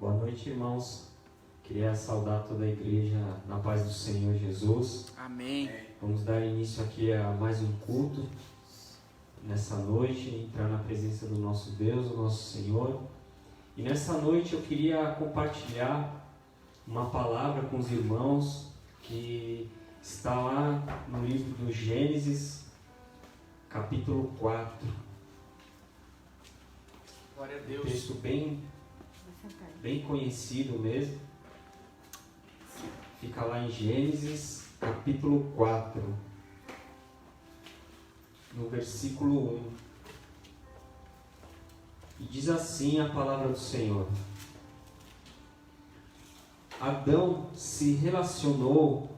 Boa noite, irmãos. Queria saudar toda a igreja na paz do Senhor Jesus. Amém. Vamos dar início aqui a mais um culto nessa noite, entrar na presença do nosso Deus, do nosso Senhor. E nessa noite eu queria compartilhar uma palavra com os irmãos que está lá no livro do Gênesis, capítulo 4. Glória a Deus. Um texto bem conhecido mesmo. Fica lá em Gênesis, capítulo 4, no versículo 1. E diz assim a palavra do Senhor: Adão se relacionou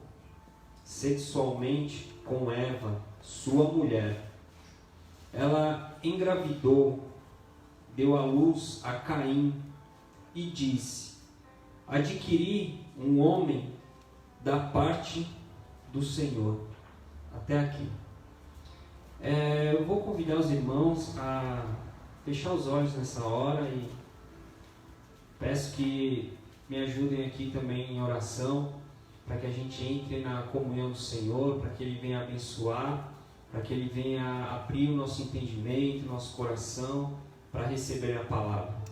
sexualmente com Eva, sua mulher. Ela engravidou, deu à luz a Caim e disse: adquiri um homem da parte do Senhor. Até aqui. Eu vou convidar os irmãos a fechar os olhos nessa hora e peço que me ajudem aqui também em oração, para que a gente entre na comunhão do Senhor, para que Ele venha abençoar, para que Ele venha abrir o nosso entendimento, nosso coração, para receber a palavra.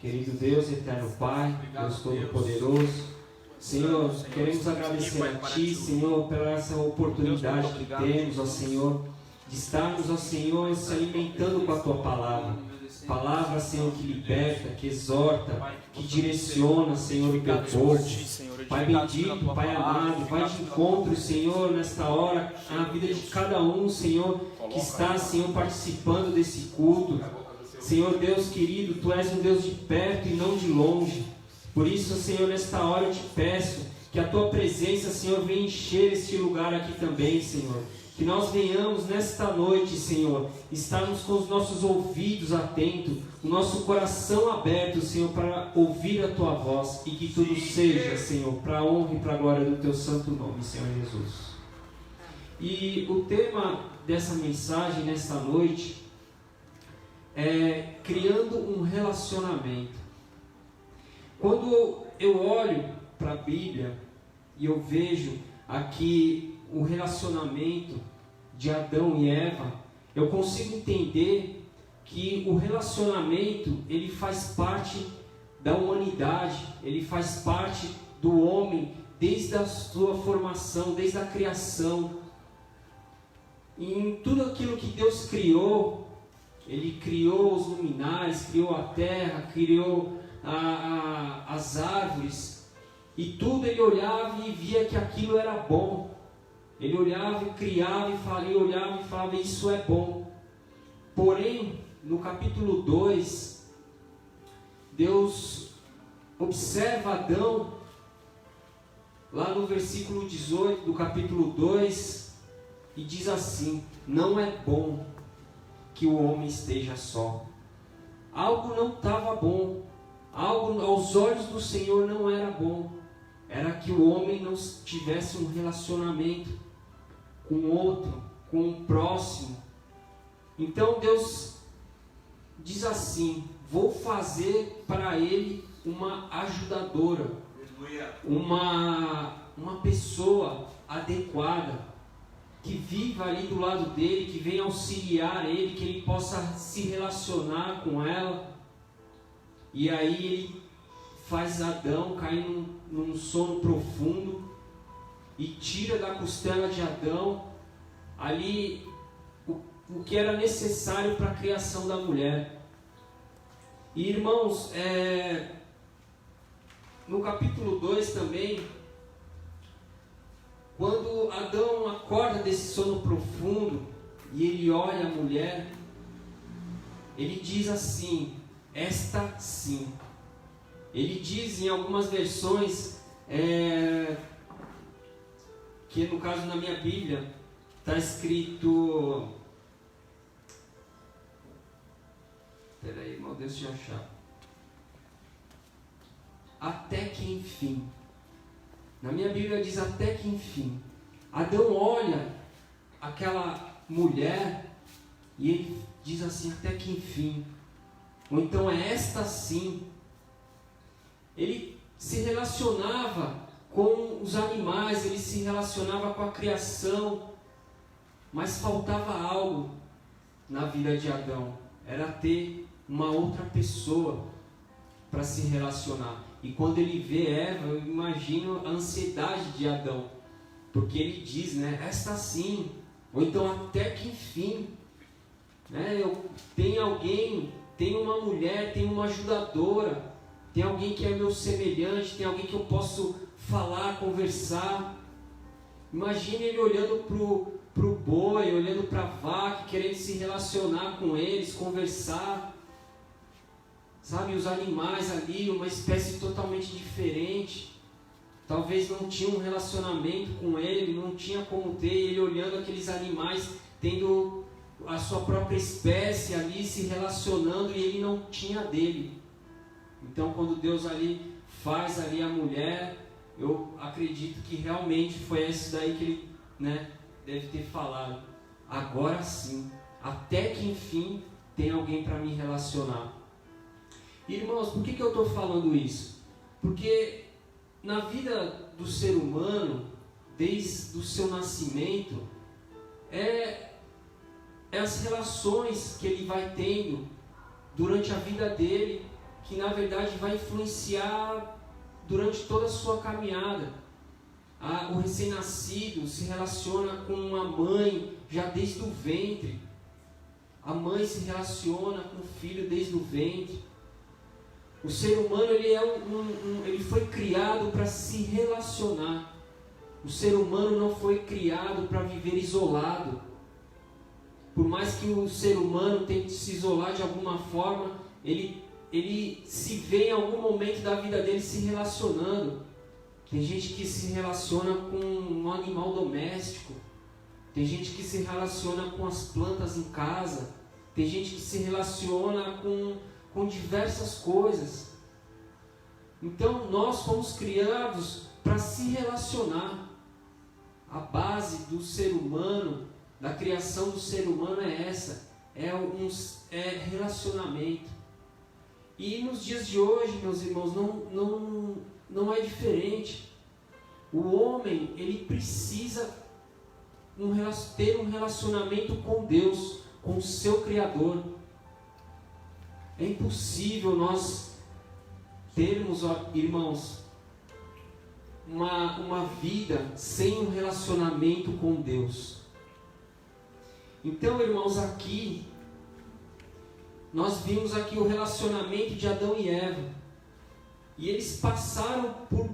Querido Deus, eterno Pai, Deus Todo-Poderoso, Senhor, queremos agradecer a Ti, Senhor, pela essa oportunidade que temos, ó Senhor, de estarmos, ó Senhor, se alimentando com a Tua palavra. Palavra, Senhor, que liberta, que exorta, que direciona, Senhor, o Teu povo. Pai bendito, Pai amado, vai de encontro, Senhor, nesta hora, na vida de cada um, Senhor, que está, Senhor, participando desse culto. Senhor Deus querido, Tu és um Deus de perto e não de longe. Por isso, Senhor, nesta hora eu te peço que a Tua presença, Senhor, venha encher este lugar aqui também, Senhor. Que nós venhamos nesta noite, Senhor, estarmos com os nossos ouvidos atentos, o nosso coração aberto, Senhor, para ouvir a Tua voz e que tudo seja, Senhor, para a honra e para a glória do Teu santo nome, Senhor Jesus. E o tema dessa mensagem nesta noite é criando um relacionamento. Quando eu olho para a Bíblia e eu vejo aqui o relacionamento de Adão e Eva, eu consigo entender que o relacionamento ele faz parte da humanidade, ele faz parte do homem desde a sua formação, desde a criação. E em tudo aquilo que Deus criou, Ele criou os luminares, criou a terra, criou as árvores, e tudo Ele olhava e via que aquilo era bom. Ele olhava e criava e falava, isso é bom. Porém, no capítulo 2, Deus observa Adão, lá no versículo 18 do capítulo 2, e diz assim: não é bom que o homem esteja só. Algo não estava bom, algo aos olhos do Senhor não era bom. Era que o homem não tivesse um relacionamento com o outro, com o próximo. Então Deus diz assim: vou fazer para ele uma ajudadora, uma pessoa adequada, que viva ali do lado dele, que venha auxiliar ele, que ele possa se relacionar com ela. E aí ele faz Adão cair num sono profundo e tira da costela de Adão ali o que era necessário para a criação da mulher. E irmãos, no capítulo 2 também, quando Adão acorda desse sono profundo e ele olha a mulher, ele diz assim: esta sim. Ele diz em algumas versões, que no caso na minha Bíblia está escrito, peraí, irmão, deixa eu achar, até que enfim. Na minha Bíblia diz até que enfim. Adão olha aquela mulher e ele diz assim, até que enfim. Ou então é esta sim. ele se relacionava com os animais, ele se relacionava com a criação, mas faltava algo na vida de Adão, era ter uma outra pessoa para se relacionar. E quando ele vê Eva, eu imagino a ansiedade de Adão, porque ele diz, né, esta sim, ou então até que enfim, né, eu tenho alguém, tenho uma mulher, tenho uma ajudadora, tem alguém que é meu semelhante, tem alguém que eu posso falar, conversar. Imagine ele olhando para o boi, olhando para a vaca, querendo se relacionar com eles, conversar. Sabe, os animais ali, uma espécie totalmente diferente. Talvez não tinha um relacionamento com ele, não tinha como ter, ele olhando aqueles animais, tendo a sua própria espécie ali, se relacionando, e ele não tinha dele. Então, quando Deus ali faz ali a mulher, eu acredito que realmente foi isso daí que ele, né, deve ter falado. Agora sim, até que enfim tem alguém para me relacionar. Irmãos, por que eu estou falando isso? Porque na vida do ser humano, desde o seu nascimento, é as relações que ele vai tendo durante a vida dele, que na verdade vai influenciar durante toda a sua caminhada. O recém-nascido se relaciona com a mãe já desde o ventre. A mãe se relaciona com o filho desde o ventre. O ser humano ele foi criado para se relacionar. O ser humano não foi criado para viver isolado. Por mais que o ser humano tente se isolar de alguma forma, ele se vê em algum momento da vida dele se relacionando. Tem gente que se relaciona com um animal doméstico. Tem gente que se relaciona com as plantas em casa. Tem gente que se relaciona com diversas coisas. Então nós fomos criados para se relacionar. A base do ser humano, da criação do ser humano é essa, é relacionamento. E nos dias de hoje, meus irmãos, não é diferente. O homem, ele precisa ter um relacionamento com Deus, com o seu Criador. É impossível nós termos, irmãos, uma vida sem um relacionamento com Deus. Então, irmãos, aqui nós vimos aqui o relacionamento de Adão e Eva. E eles passaram por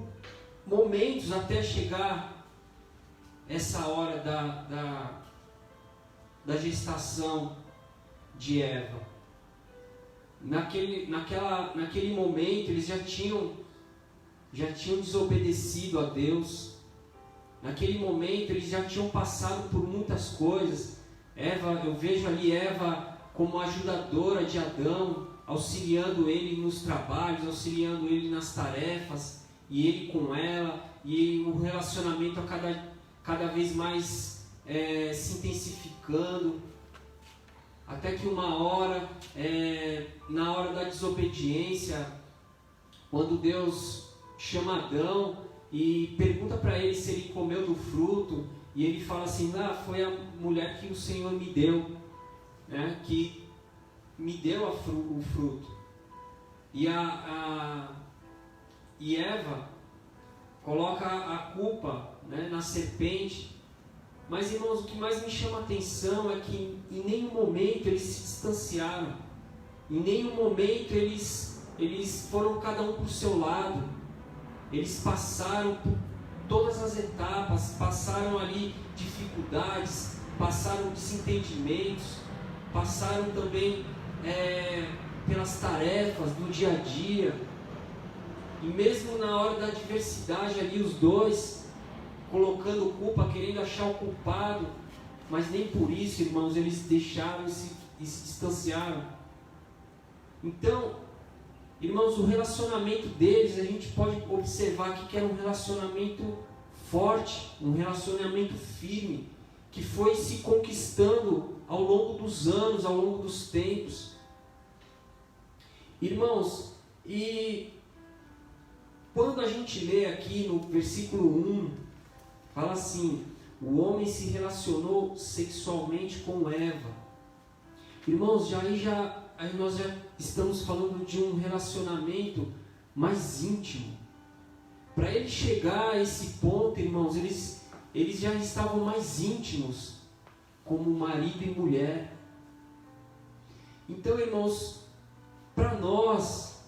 momentos até chegar essa hora da gestação de Eva. Naquele momento eles já tinham desobedecido a Deus. Naquele momento eles já tinham passado por muitas coisas. Eu vejo ali Eva como ajudadora de Adão, auxiliando ele nos trabalhos, auxiliando ele nas tarefas, e ele com ela, e o relacionamento cada vez mais se intensificando, até que uma hora, na hora da desobediência, quando Deus chama Adão e pergunta para ele se ele comeu do fruto, e ele fala assim, foi a mulher que o Senhor me deu, né, que me deu o fruto. E Eva coloca a culpa, né, na serpente. Mas, irmãos, o que mais me chama a atenção é que em nenhum momento eles se distanciaram. Em nenhum momento eles foram cada um para o seu lado. Eles passaram por todas as etapas, passaram ali dificuldades, passaram desentendimentos, passaram também pelas tarefas do dia a dia. E mesmo na hora da adversidade ali, os dois colocando culpa, querendo achar o culpado, mas nem por isso, irmãos, eles deixaram e se distanciaram. Então, irmãos, o relacionamento deles, a gente pode observar aqui que era um relacionamento forte, um relacionamento firme, que foi se conquistando ao longo dos anos, ao longo dos tempos. Irmãos, e quando a gente lê aqui no versículo 1, fala assim: o homem se relacionou sexualmente com Eva. Irmãos, aí nós já estamos falando de um relacionamento mais íntimo. Para ele chegar a esse ponto, irmãos, eles já estavam mais íntimos, como marido e mulher. Então, irmãos, para nós,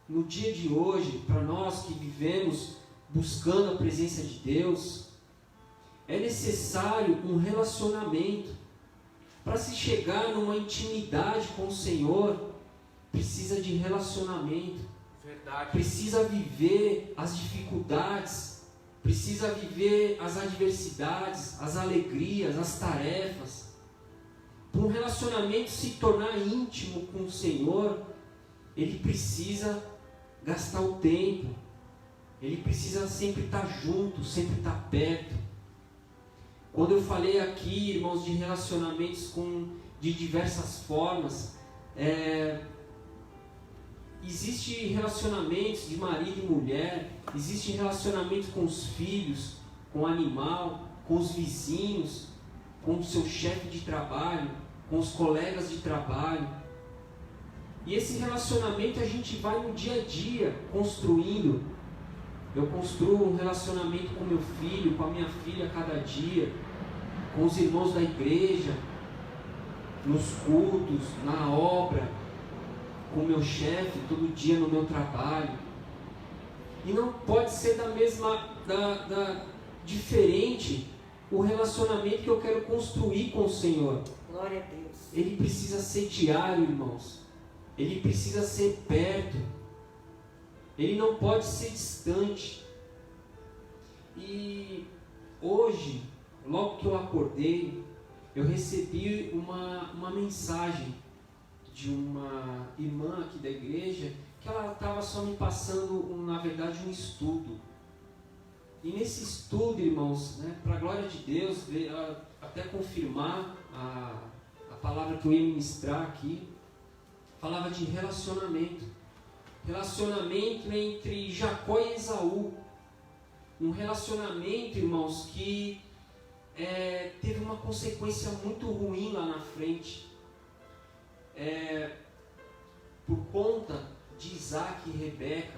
no dia de hoje, para nós que vivemos buscando a presença de Deus, é necessário um relacionamento. Para se chegar numa intimidade com o Senhor, precisa de relacionamento. Verdade. Precisa viver as dificuldades, precisa viver as adversidades, as alegrias, as tarefas. Para um relacionamento se tornar íntimo com o Senhor, ele precisa gastar o tempo, ele precisa sempre estar junto, sempre estar perto. Quando eu falei aqui, irmãos, de relacionamentos de diversas formas, existem relacionamentos de marido e mulher, existem relacionamentos com os filhos, com o animal, com os vizinhos, com o seu chefe de trabalho, com os colegas de trabalho. E esse relacionamento a gente vai no dia a dia construindo. Eu construo um relacionamento com meu filho, com a minha filha a cada dia, com os irmãos da igreja, nos cultos, na obra, com o meu chefe todo dia no meu trabalho. E não pode ser diferente o relacionamento que eu quero construir com o Senhor. Glória a Deus. Ele precisa ser diário, irmãos. Ele precisa ser perto. Ele não pode ser distante. E hoje, logo que eu acordei, eu recebi uma mensagem de uma irmã aqui da igreja, que ela estava só me passando, na verdade, um estudo. E nesse estudo, irmãos, para a glória de Deus, até confirmar a palavra que eu ia ministrar aqui, falava de relacionamento. Relacionamento entre Jacó e Esaú. Um relacionamento, irmãos, que teve uma consequência muito ruim lá na frente. Por conta de Isaac e Rebeca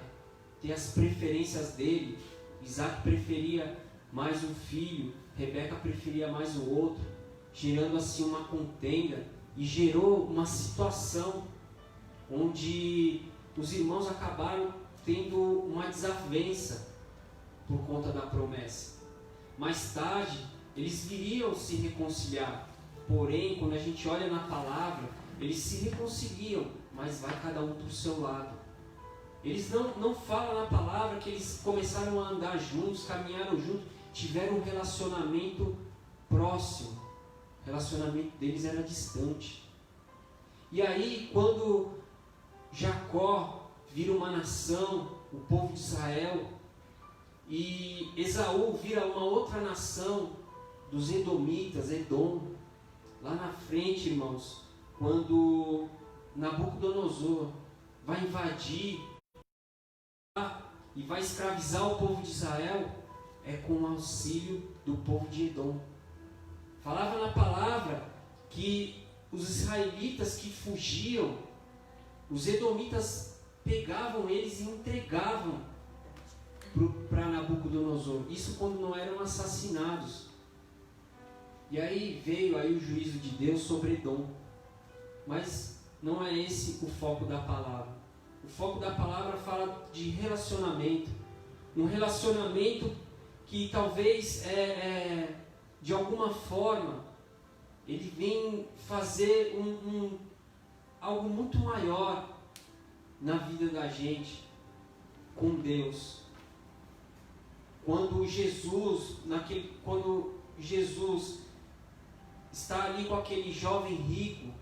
ter as preferências dele. Isaac preferia mais um filho, Rebeca preferia mais o outro, gerando assim uma contenda, e gerou uma situação onde os irmãos acabaram tendo uma desavença por conta da promessa. Mais tarde, eles viriam se reconciliar, porém, quando a gente olha na palavra, eles se reconciliam, mas vai cada um para o seu lado. Eles não falam na palavra que eles começaram a andar juntos, caminharam juntos, tiveram um relacionamento próximo. O relacionamento deles era distante. E aí, quando Jacó vira uma nação, o povo de Israel, e Esaú vira uma outra nação, dos Edomitas, Edom, lá na frente, irmãos, quando Nabucodonosor vai invadir e vai escravizar o povo de Israel, é com o auxílio do povo de Edom. Falava na palavra que os israelitas que fugiam, os edomitas pegavam eles e entregavam para Nabucodonosor. Isso quando não eram assassinados. E aí veio aí o juízo de Deus sobre Edom. Mas não é esse o foco da palavra. O foco da palavra fala de relacionamento. Um relacionamento que talvez de alguma forma ele vem fazer algo muito maior na vida da gente com Deus. Quando Jesus está ali com aquele jovem rico,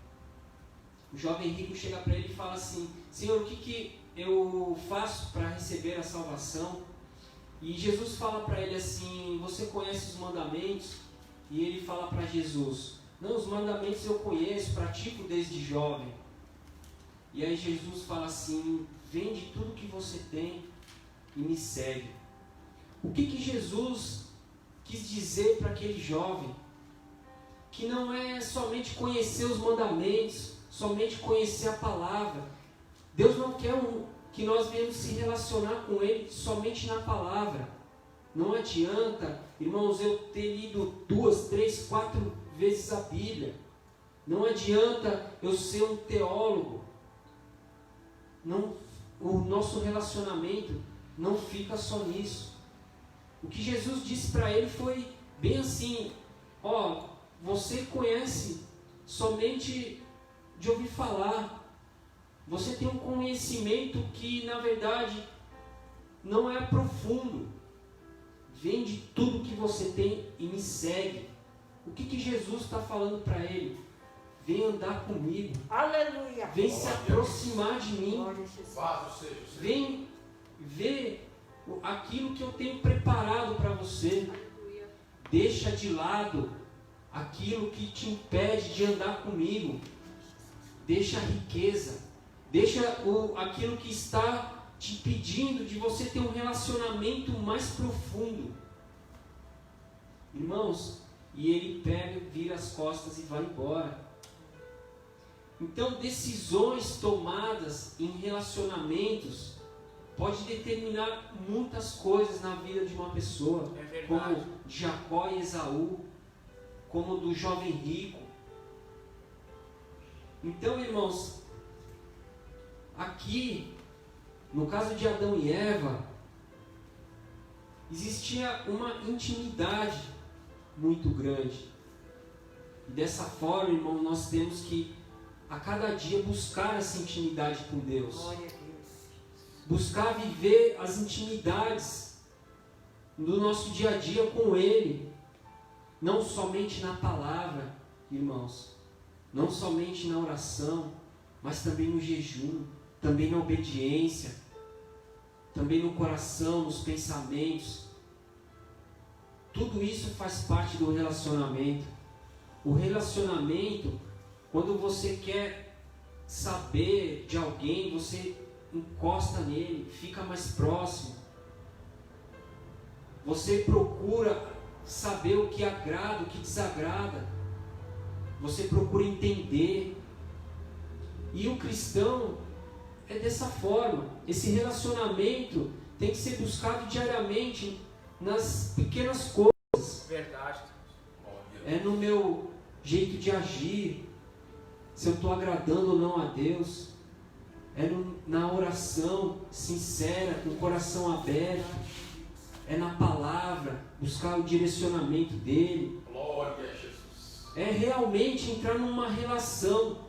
o jovem rico chega para ele e fala assim: Senhor, o que eu faço para receber a salvação? E Jesus fala para ele assim: você conhece os mandamentos? E ele fala para Jesus: não, os mandamentos eu conheço, pratico desde jovem. E aí Jesus fala assim: vende tudo que você tem, e me segue. O que Jesus quis dizer para aquele jovem? Que não é somente conhecer os mandamentos, somente conhecer a palavra. Deus não quer que nós venhamos se relacionar com Ele somente na palavra. Não adianta, irmãos, eu ter lido 2, 3, 4 vezes a Bíblia. Não adianta eu ser um teólogo. O nosso relacionamento não fica só nisso. O que Jesus disse para ele foi bem assim: você conhece somente de ouvir falar. Você tem um conhecimento que na verdade não é profundo. Vende tudo que você tem e me segue. O que Jesus está falando para ele? Vem andar comigo. Aleluia. Vem se aproximar de mim. Vem ver aquilo que eu tenho preparado para você. Aleluia. Deixa de lado aquilo que te impede de andar comigo. Deixa a riqueza. Deixa aquilo que está te impedindo de você ter um relacionamento mais profundo. Irmãos, e ele pega, vira as costas e vai embora. Então, decisões tomadas em relacionamentos pode determinar muitas coisas na vida de uma pessoa, como de Jacó e Esaú, como do jovem rico. Então, irmãos, aqui, no caso de Adão e Eva, existia uma intimidade muito grande. E dessa forma, irmão, nós temos que a cada dia buscar essa intimidade com Deus. Glória a Deus. Buscar viver as intimidades do nosso dia a dia com Ele. Não somente na palavra, irmãos. Não somente na oração, mas também no jejum, também na obediência, também no coração, nos pensamentos. Tudo isso faz parte do relacionamento. O relacionamento, quando você quer saber de alguém, você encosta nele, fica mais próximo. Você procura saber o que agrada, o que desagrada. Você procura entender. E o cristão é dessa forma. Esse relacionamento tem que ser buscado diariamente nas pequenas coisas. Verdade. É no meu jeito de agir, se eu estou agradando ou não a Deus. É na oração sincera, com o coração aberto. É na palavra, buscar o direcionamento dele. Glória a Jesus. É realmente entrar numa relação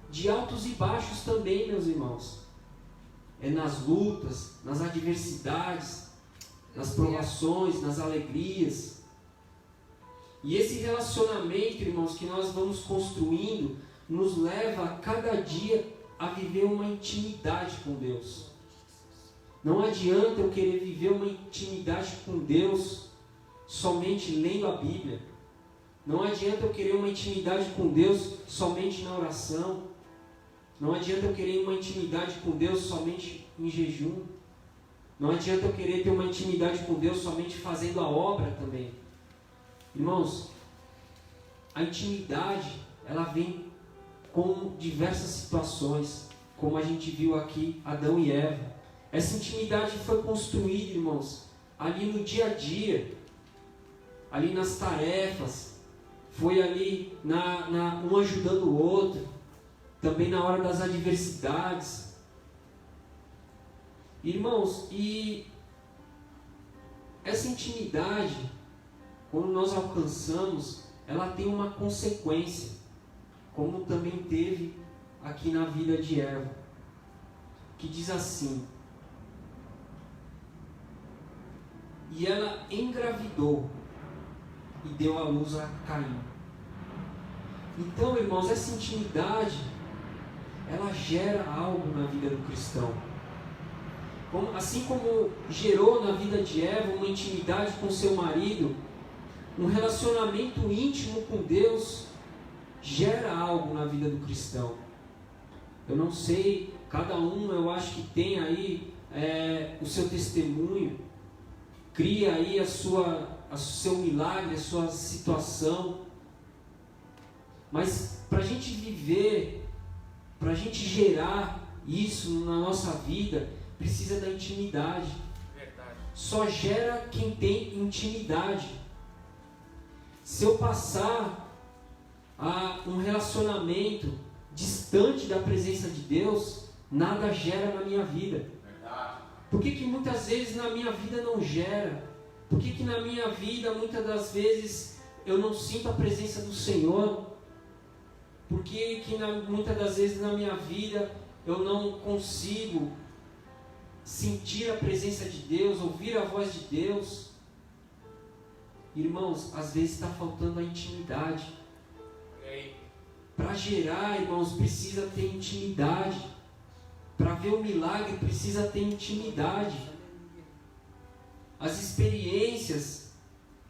de altos e baixos também, meus irmãos. É nas lutas, nas adversidades, nas provações, nas alegrias. E esse relacionamento, irmãos, que nós vamos construindo, nos leva a cada dia a viver uma intimidade com Deus. Não adianta eu querer viver uma intimidade com Deus somente lendo a Bíblia. Não adianta eu querer uma intimidade com Deus somente na oração. Não adianta eu querer uma intimidade com Deus somente em jejum. Não adianta eu querer ter uma intimidade com Deus somente fazendo a obra também. Irmãos, a intimidade, ela vem com diversas situações, como a gente viu aqui, Adão e Eva. Essa intimidade foi construída, irmãos, ali no dia a dia, ali nas tarefas, foi ali um ajudando o outro, também na hora das adversidades. Irmãos, e essa intimidade, quando nós alcançamos, ela tem uma consequência, como também teve aqui na vida de Eva, que diz assim: e ela engravidou e deu à luz a Caim. Então, irmãos, essa intimidade, ela gera algo na vida do cristão. Assim como gerou na vida de Eva uma intimidade com seu marido, um relacionamento íntimo com Deus gera algo na vida do cristão. Eu não sei, cada um eu acho que tem aí o seu testemunho, cria aí o seu milagre, a sua situação. Mas para a gente viver, para a gente gerar isso na nossa vida, precisa da intimidade. Verdade. Só gera quem tem intimidade. Se eu passar a um relacionamento distante da presença de Deus, nada gera na minha vida. Verdade. Por que muitas vezes na minha vida não gera? Por que na minha vida muitas das vezes eu não sinto a presença do Senhor? Por que muitas das vezes na minha vida eu não consigo sentir a presença de Deus, ouvir a voz de Deus? Irmãos, às vezes está faltando a intimidade. Para gerar, irmãos, precisa ter intimidade. Para ver o milagre, precisa ter intimidade. As experiências,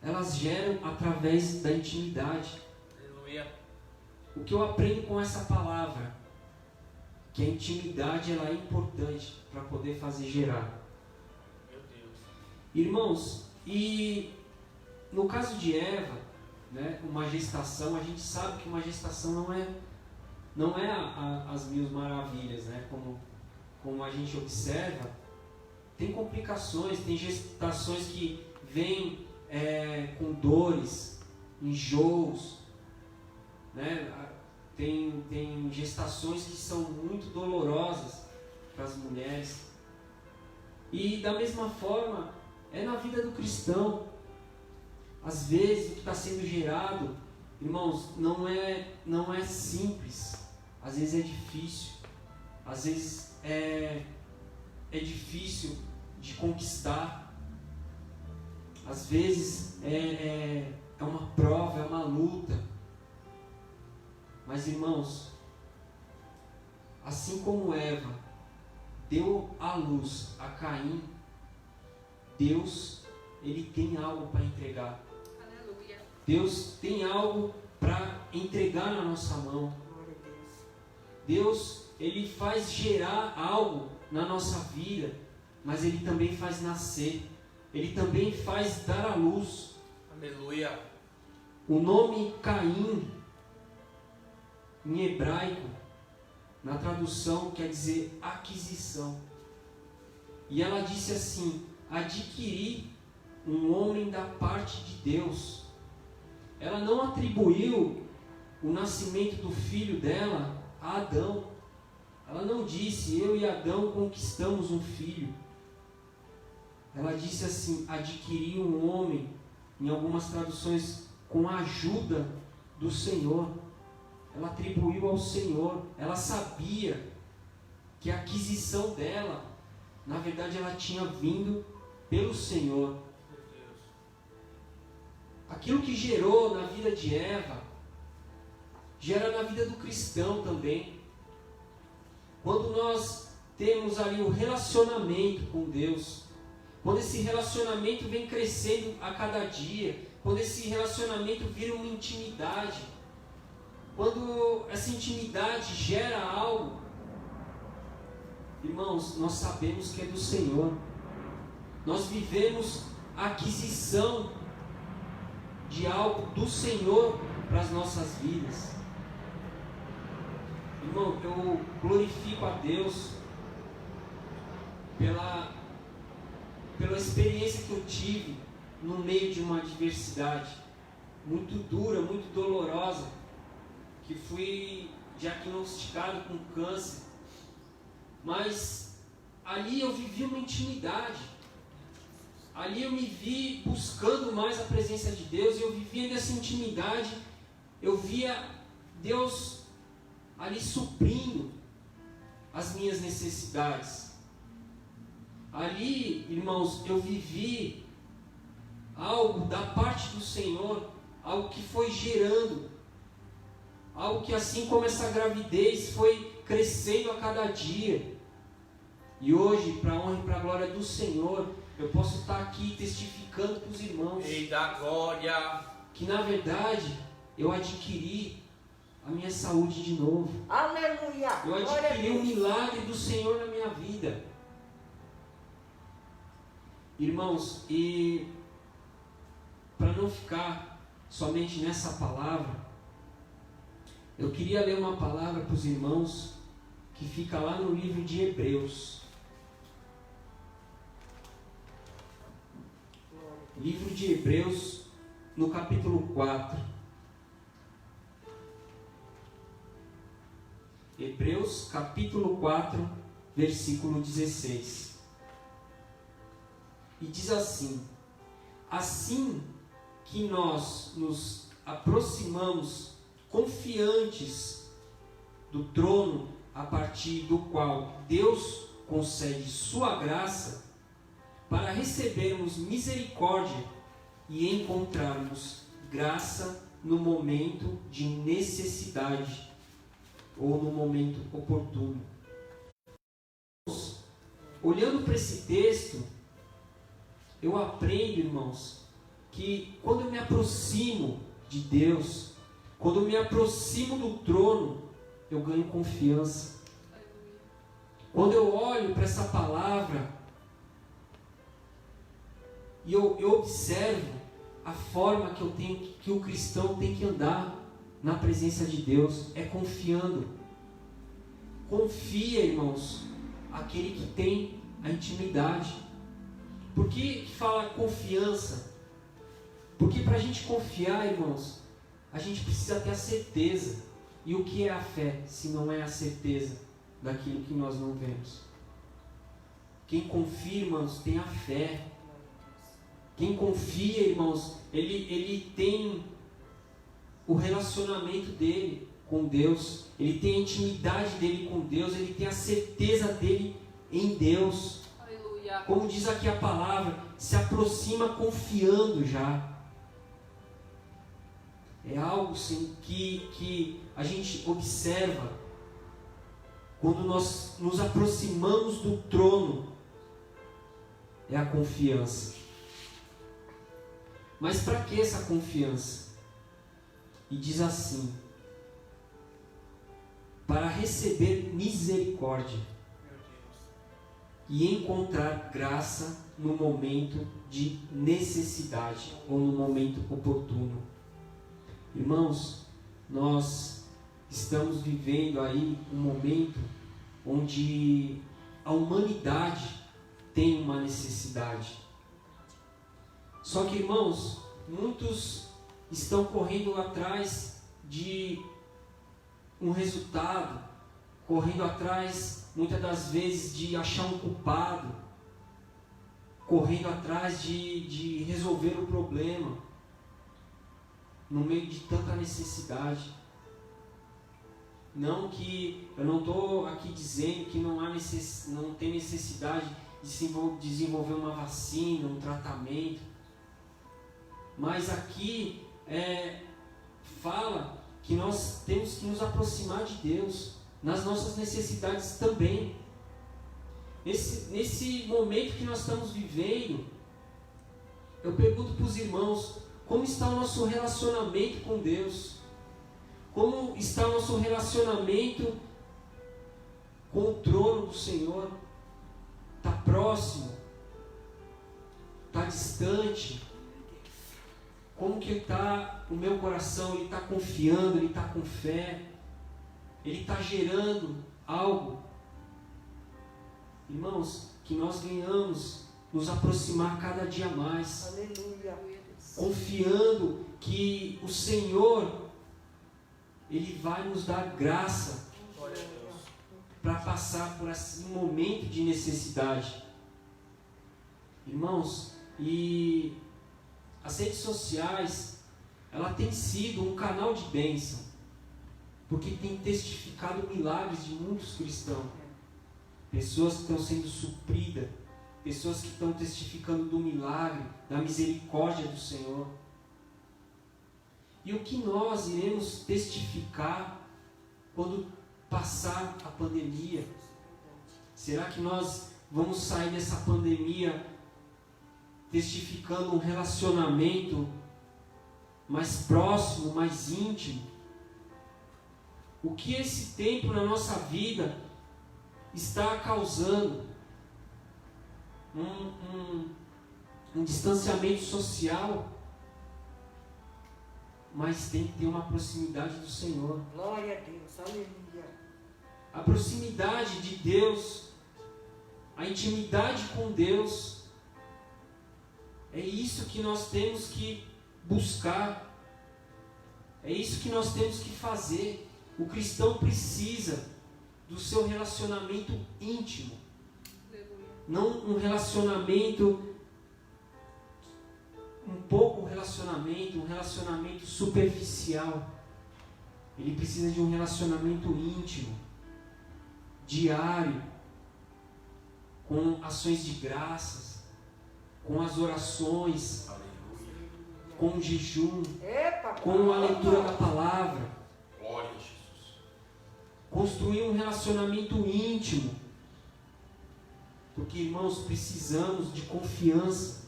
elas geram através da intimidade. Aleluia. O que eu aprendo com essa palavra, que a intimidade ela é importante para poder fazer gerar. Meu Deus. Irmãos, e no caso de Eva, né, uma gestação, a gente sabe que uma gestação não é as mil maravilhas, né, como a gente observa. Tem complicações, tem gestações que vêm com dores, enjoos, né? Tem gestações que são muito dolorosas para as mulheres. E da mesma forma, é na vida do cristão. Às vezes o que está sendo gerado, irmãos, não é simples. Às vezes é difícil. Às vezes é difícil de conquistar. Às vezes é uma prova, é uma luta. Mas, irmãos, assim como Eva deu a luz a Caim, Deus, Ele tem algo para entregar. Aleluia. Deus tem algo para entregar na nossa mão. Deus, Ele faz gerar algo na nossa vida, mas Ele também faz nascer. Ele também faz dar a luz. Aleluia. O nome Caim, em hebraico, na tradução, quer dizer aquisição. E ela disse assim: adquirir um homem da parte de Deus. Ela não atribuiu o nascimento do filho dela a Adão. Ela não disse: eu e Adão conquistamos um filho. Ela disse assim: adquirir um homem, em algumas traduções, com a ajuda do Senhor. Ela atribuiu ao Senhor. Ela sabia que a aquisição dela, na verdade, ela tinha vindo pelo Senhor. Aquilo que gerou na vida de Eva, gera na vida do cristão também. Quando nós temos ali um relacionamento com Deus, quando esse relacionamento vem crescendo a cada dia, quando esse relacionamento vira uma intimidade, quando essa intimidade gera algo, irmãos, nós sabemos que é do Senhor. Nós vivemos a aquisição de algo do Senhor para as nossas vidas. Irmão, eu glorifico a Deus pela experiência que eu tive no meio de uma adversidade muito dura, muito dolorosa, que fui diagnosticado com câncer. Mas ali eu vivi uma intimidade. Ali eu me vi buscando mais a presença de Deus, e eu vivia nessa intimidade. Eu via Deus ali suprindo as minhas necessidades. Ali, irmãos, eu vivi algo da parte do Senhor, algo que foi gerando, algo que, assim como essa gravidez, foi crescendo a cada dia. E hoje, para a honra e para a glória do Senhor, eu posso estar aqui testificando para os irmãos Ei da glória, que na verdade eu adquiri a minha saúde de novo. Aleluia. Eu adquiri o milagre do Senhor na minha vida. Irmãos, e para não ficar somente nessa palavra, eu queria ler uma palavra para os irmãos que fica lá no livro de Hebreus. Livro de Hebreus, no capítulo 4. Hebreus, capítulo 4, versículo 16. E diz assim: assim que nós nos aproximamos confiantes do trono a partir do qual Deus concede sua graça, para recebermos misericórdia e encontrarmos graça no momento de necessidade ou no momento oportuno. Olhando para esse texto, eu aprendo, irmãos, que quando eu me aproximo de Deus, quando eu me aproximo do trono, eu ganho confiança. Quando eu olho para essa palavra e eu observo a forma que o cristão tem que andar na presença de Deus, é confiando. Confia, irmãos, aquele que tem a intimidade. Por que fala confiança? Porque para a gente confiar, irmãos, a gente precisa ter a certeza. E o que é a fé, se não é a certeza daquilo que nós não vemos? Quem confia, irmãos, tem a fé. Quem confia, irmãos, ele tem o relacionamento dele com Deus, ele tem a intimidade dele com Deus, ele tem a certeza dele em Deus. Aleluia. Como diz aqui a palavra, se aproxima confiando já. É algo sim, que a gente observa quando nós nos aproximamos do trono, é a confiança. Mas para que essa confiança? E diz assim: para receber misericórdia e encontrar graça no momento de necessidade ou no momento oportuno. Irmãos, nós estamos vivendo aí um momento onde a humanidade tem uma necessidade. Só que, irmãos, muitos estão correndo atrás de um resultado, correndo atrás, muitas das vezes, de achar um culpado, correndo atrás de resolver o problema, no meio de tanta necessidade. Não que eu não estou aqui dizendo que não tem necessidade de desenvolver uma vacina, um tratamento, mas aqui fala que nós temos que nos aproximar de Deus nas nossas necessidades também. Nesse momento que nós estamos vivendo, eu pergunto para os irmãos: como está o nosso relacionamento com Deus? Como está o nosso relacionamento com o trono do Senhor? Está próximo? Está distante? Como que está o meu coração? Ele está confiando? Ele está com fé? Ele está gerando algo? Irmãos, que nós venhamos nos aproximar cada dia mais. Aleluia. Confiando que o Senhor, Ele vai nos dar graça para passar por esse momento de necessidade. Irmãos, e as redes sociais, ela tem sido um canal de bênção, porque tem testificado milagres de muitos cristãos. Pessoas que estão sendo supridas, pessoas que estão testificando do milagre, da misericórdia do Senhor. E o que nós iremos testificar quando passar a pandemia? Será que nós vamos sair dessa pandemia testificando um relacionamento mais próximo, mais íntimo? O que esse tempo na nossa vida um distanciamento social, mas tem que ter uma proximidade do Senhor. Glória a Deus, aleluia. A proximidade de Deus, a intimidade com Deus, é isso que nós temos que buscar, é isso que nós temos que fazer. O cristão precisa do seu relacionamento íntimo, não um relacionamento, um relacionamento superficial. Ele precisa de um relacionamento íntimo, diário, com ações de graças, com as orações, com o jejum, com a leitura da palavra. Glória a Jesus. Construir um relacionamento íntimo. Porque, irmãos, precisamos de confiança.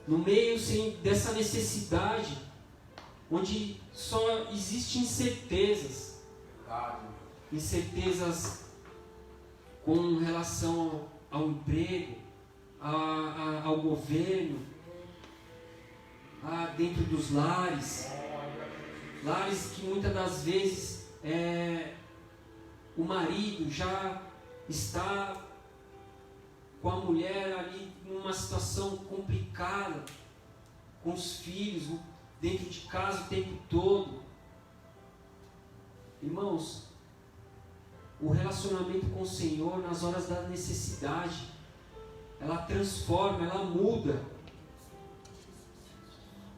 No meio dessa necessidade, onde só existem incertezas. Incertezas com relação ao emprego, ao governo, dentro dos lares. Lares que muitas das vezes o marido já está com a mulher ali numa situação complicada, com os filhos dentro de casa o tempo todo. Irmãos, o relacionamento com o Senhor nas horas da necessidade, ela transforma, ela muda.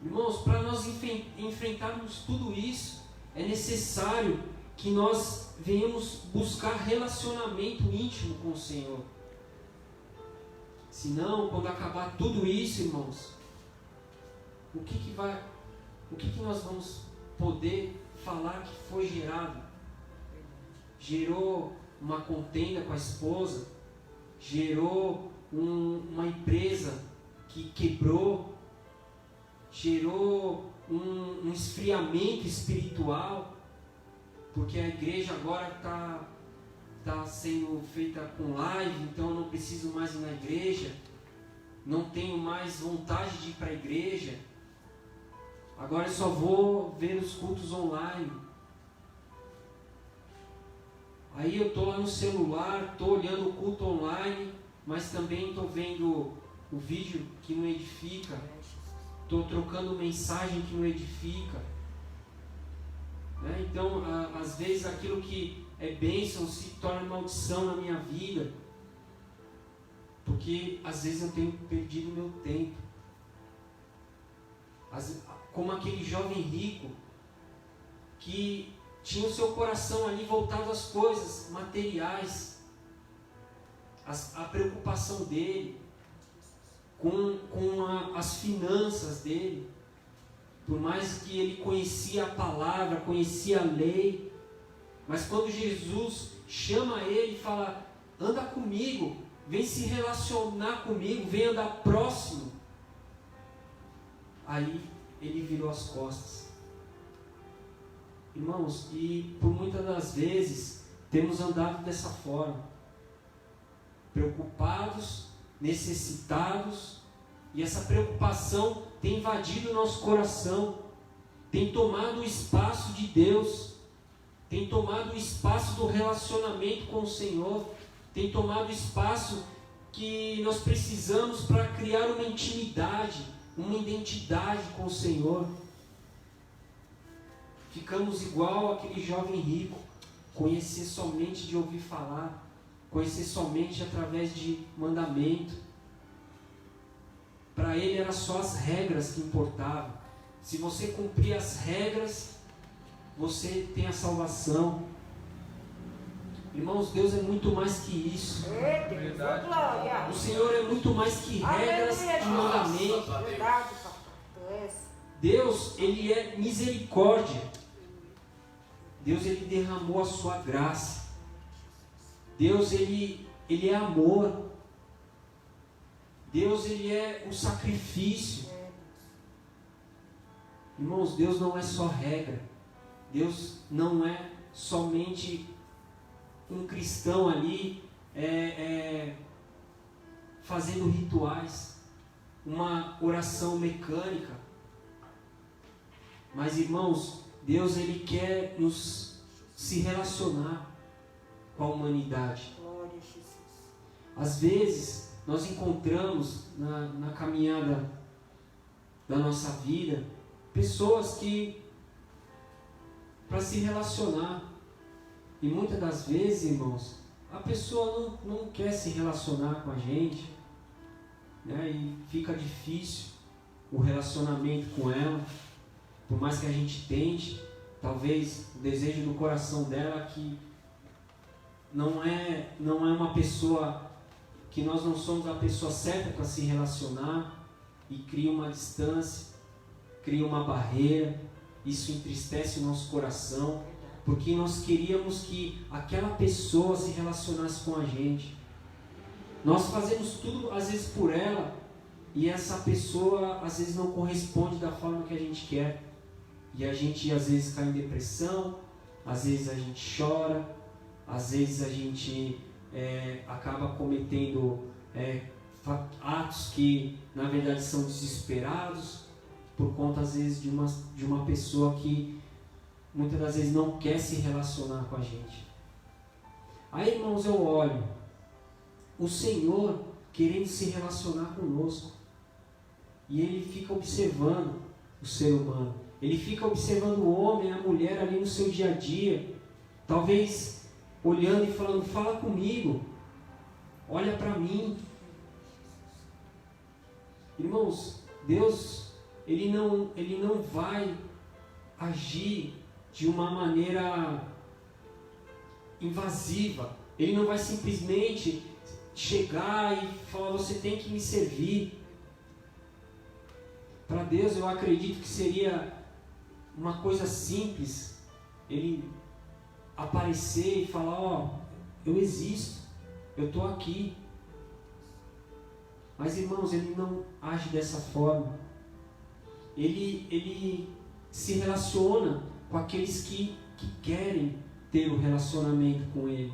Irmãos, para nós enfrentarmos tudo isso, é necessário que nós venhamos buscar relacionamento íntimo com o Senhor. Senão, quando acabar tudo isso, irmãos, o que nós vamos poder falar que foi gerado? Gerou uma contenda com a esposa, gerou uma empresa que quebrou, gerou um esfriamento espiritual, porque a igreja agora está sendo feita com live, então eu não preciso mais ir na igreja, não tenho mais vontade de ir para a igreja, agora eu só vou ver os cultos online. Aí eu estou lá no celular, estou olhando o culto online, mas também estou vendo o vídeo que não edifica, estou trocando mensagem que não edifica. Né? Então, às vezes aquilo que é bênção se torna maldição na minha vida, porque às vezes eu tenho perdido meu tempo. Como aquele jovem rico que tinha o seu coração ali voltado às coisas materiais, a preocupação dele com as finanças dele. Por mais que ele conhecia a palavra, conhecia a lei, mas quando Jesus chama ele e fala: anda comigo, vem se relacionar comigo, vem andar próximo, aí ele virou as costas. Irmãos, e por muitas das vezes temos andado dessa forma, preocupados, necessitados, e essa preocupação tem invadido o nosso coração, tem tomado o espaço de Deus, tem tomado o espaço do relacionamento com o Senhor, tem tomado o espaço que nós precisamos para criar uma intimidade, uma identidade com o Senhor. Ficamos igual aquele jovem rico, conhecer somente de ouvir falar, conhecer somente através de mandamento. Para ele era só as regras que importavam. Se você cumprir as regras, você tem a salvação. Irmãos, Deus é muito mais que isso. Verdade. O Senhor é muito mais que regras e mandamentos. Verdade, pastor. Deus, Ele é misericórdia. Deus, Ele derramou a sua graça. Deus, Ele é amor. Deus, Ele é o sacrifício. Irmãos, Deus não é só regra. Deus não é somente um cristão ali fazendo rituais. uma oração mecânica. Mas, irmãos, Deus ele quer nos se relacionar com a humanidade. Glória a Jesus. Às vezes, nós encontramos na caminhada da nossa vida pessoas que, para se relacionar, e muitas das vezes, irmãos, a pessoa não quer se relacionar com a gente, né? E fica difícil o relacionamento com ela, por mais que a gente tente. Talvez o desejo do coração dela é que não é uma pessoa, que nós não somos a pessoa certa para se relacionar, e cria uma distância, cria uma barreira. Isso entristece o nosso coração, porque nós queríamos que aquela pessoa se relacionasse com a gente. Nós fazemos tudo às vezes por ela, e essa pessoa às vezes não corresponde da forma que a gente quer, e a gente às vezes cai em depressão, às vezes a gente chora, às vezes a gente acaba cometendo atos que na verdade são desesperados, por conta às vezes de uma pessoa que muitas das vezes não quer se relacionar com a gente. Aí, irmãos, eu olho o Senhor querendo se relacionar conosco, e Ele fica observando o ser humano, Ele fica observando o homem, a mulher ali no seu dia a dia, talvez olhando e falando: fala comigo, olha para mim. Irmãos, Deus, Ele não vai agir de uma maneira invasiva. Ele não vai simplesmente chegar e falar: você tem que me servir. Para Deus, eu acredito que seria uma coisa simples Ele aparecer e falar: ó, eu existo, eu estou aqui. Mas, irmãos, Ele não age dessa forma. Ele se relaciona com aqueles que querem ter um relacionamento com Ele.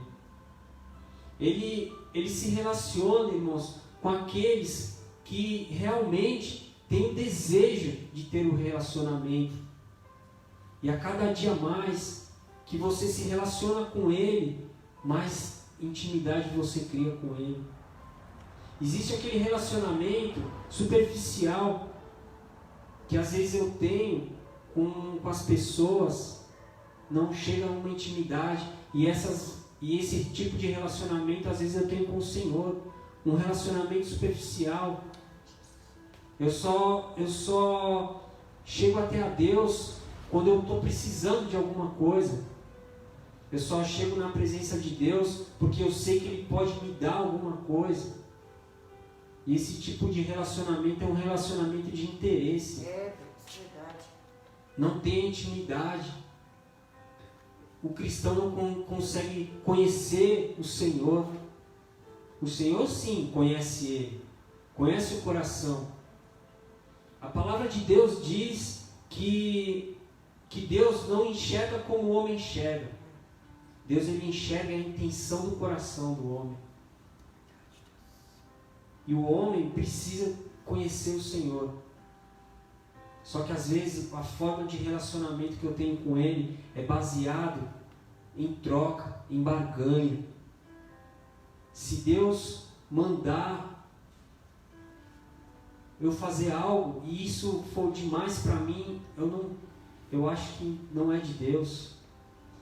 Ele se relaciona, irmãos, com aqueles que realmente têm o desejo de ter um relacionamento. E a cada dia mais que você se relaciona com Ele, mais intimidade você cria com Ele. Existe aquele relacionamento superficial que às vezes eu tenho com as pessoas, não chega a uma intimidade, e esse tipo de relacionamento às vezes eu tenho com o Senhor, um relacionamento superficial. Eu só chego até a Deus quando eu estou precisando de alguma coisa. Eu só chego na presença de Deus porque eu sei que Ele pode me dar alguma coisa. E esse tipo de relacionamento é um relacionamento de interesse. É verdade. Não tem intimidade. O cristão não consegue conhecer o Senhor. O Senhor sim conhece Ele, conhece o coração. A palavra de Deus diz que Deus não enxerga como o homem enxerga. Deus, Ele enxerga a intenção do coração do homem. E o homem precisa conhecer o Senhor. Só que às vezes a forma de relacionamento que eu tenho com Ele é baseado em troca, em barganha. Se Deus mandar eu fazer algo e isso for demais para mim, eu acho que não é de Deus.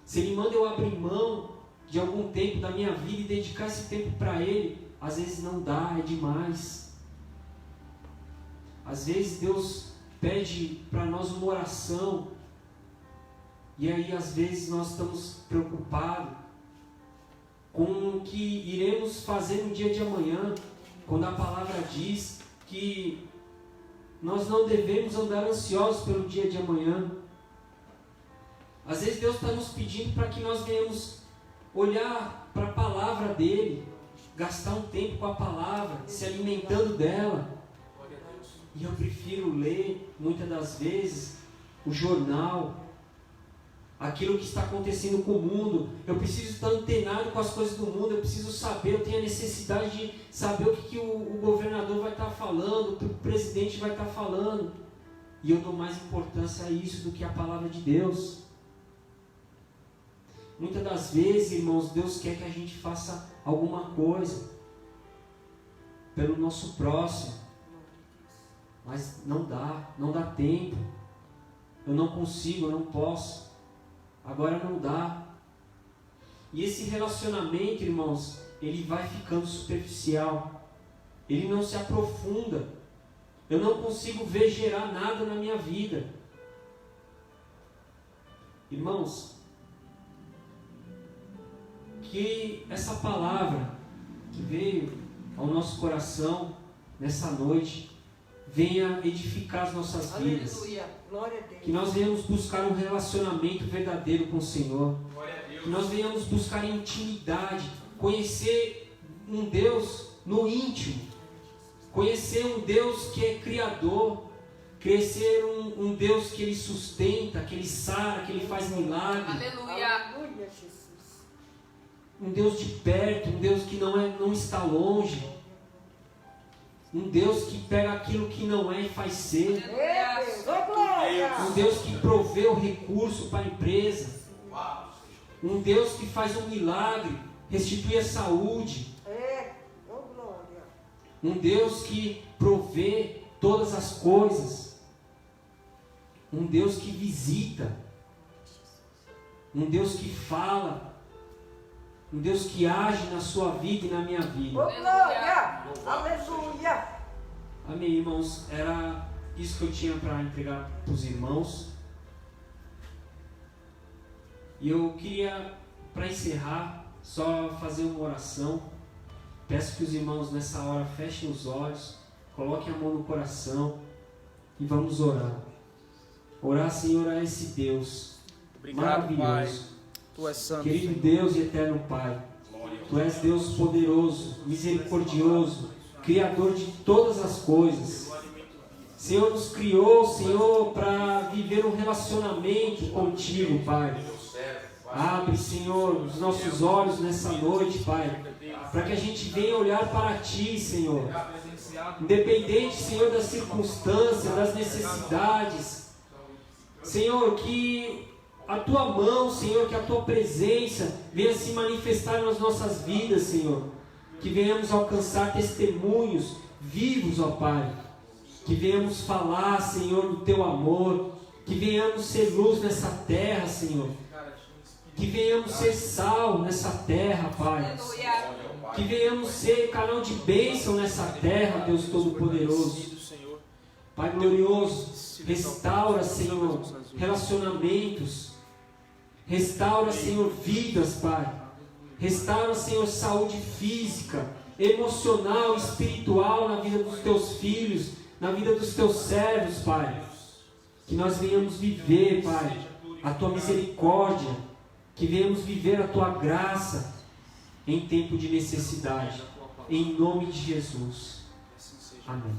Se Ele manda eu abrir mão de algum tempo da minha vida e dedicar esse tempo para Ele, às vezes não dá, é demais. Às vezes Deus pede para nós uma oração, e aí às vezes nós estamos preocupados com o que iremos fazer no dia de amanhã, quando a palavra diz que nós não devemos andar ansiosos pelo dia de amanhã. Às vezes Deus está nos pedindo para que nós venhamos olhar para a palavra dEle, gastar um tempo com a palavra, se alimentando dela. E eu prefiro ler, muitas das vezes, o jornal. aquilo que está acontecendo com o mundo. Eu preciso estar antenado com as coisas do mundo, eu preciso saber, eu tenho a necessidade de saber o que o governador vai estar falando, o que o presidente vai estar falando. E eu dou mais importância a isso do que a palavra de Deus. Muitas das vezes, irmãos, Deus quer que a gente faça alguma coisa pelo nosso próximo, mas não dá tempo. Eu não consigo, eu não posso. Agora não dá. E esse relacionamento, irmãos, ele vai ficando superficial. Ele não se aprofunda. Eu não consigo ver gerar nada na minha vida. Irmãos, que essa palavra que veio ao nosso coração nessa noite venha edificar as nossas vidas. Aleluia. Glória a Deus. Que nós venhamos buscar um relacionamento verdadeiro com o Senhor. Glória a Deus. Que nós venhamos buscar intimidade, conhecer um Deus no íntimo, conhecer um Deus que é criador, conhecer um Deus que Ele sustenta, que Ele sara, que Ele faz milagre. Aleluia. Aleluia, Jesus. Um Deus de perto, um Deus que não está longe. Um Deus que pega aquilo que não é e faz ser. Meu Deus. Ô, glória. Um Deus que provê o recurso para a empresa. Um Deus que faz um milagre, restitui a saúde. Ô, glória. Um Deus que provê todas as coisas. Um Deus que visita. Um Deus que fala. Um Deus que age na sua vida e na minha Ô, vida. glória. Aleluia. Amém, irmãos. Era isso que eu tinha para entregar para os irmãos. E eu queria, para encerrar, só fazer uma oração. Peço que os irmãos nessa hora fechem os olhos, coloquem a mão no coração e vamos orar. Orar, Senhor, a esse Deus Obrigado, Pai. maravilhoso. Tu és santo, Querido Senhor. Deus e eterno Pai, Tu és Deus poderoso, misericordioso, Criador de todas as coisas. Senhor, nos criou, Senhor, para viver um relacionamento contigo, Pai. Abre, Senhor, os nossos olhos nessa noite, Pai, para que a gente venha olhar para Ti, Senhor. Independente, Senhor, das circunstâncias, das necessidades. Senhor, que a Tua mão, Senhor, que a Tua presença venha se manifestar nas nossas vidas, Senhor. Que venhamos alcançar testemunhos vivos, ó Pai. Que venhamos falar, Senhor, do Teu amor. Que venhamos ser luz nessa terra, Senhor. Que venhamos ser sal nessa terra, Pai. Que venhamos ser canal de bênção nessa terra, Deus Todo-Poderoso. Pai glorioso, restaura, Senhor, relacionamentos. Restaura, Senhor, vidas, Pai. Restaura, Senhor, saúde física, emocional, espiritual na vida dos Teus filhos, na vida dos Teus servos, Pai. Que nós venhamos viver, Pai, a Tua misericórdia. Que venhamos viver a Tua graça em tempo de necessidade. Em nome de Jesus. Amém.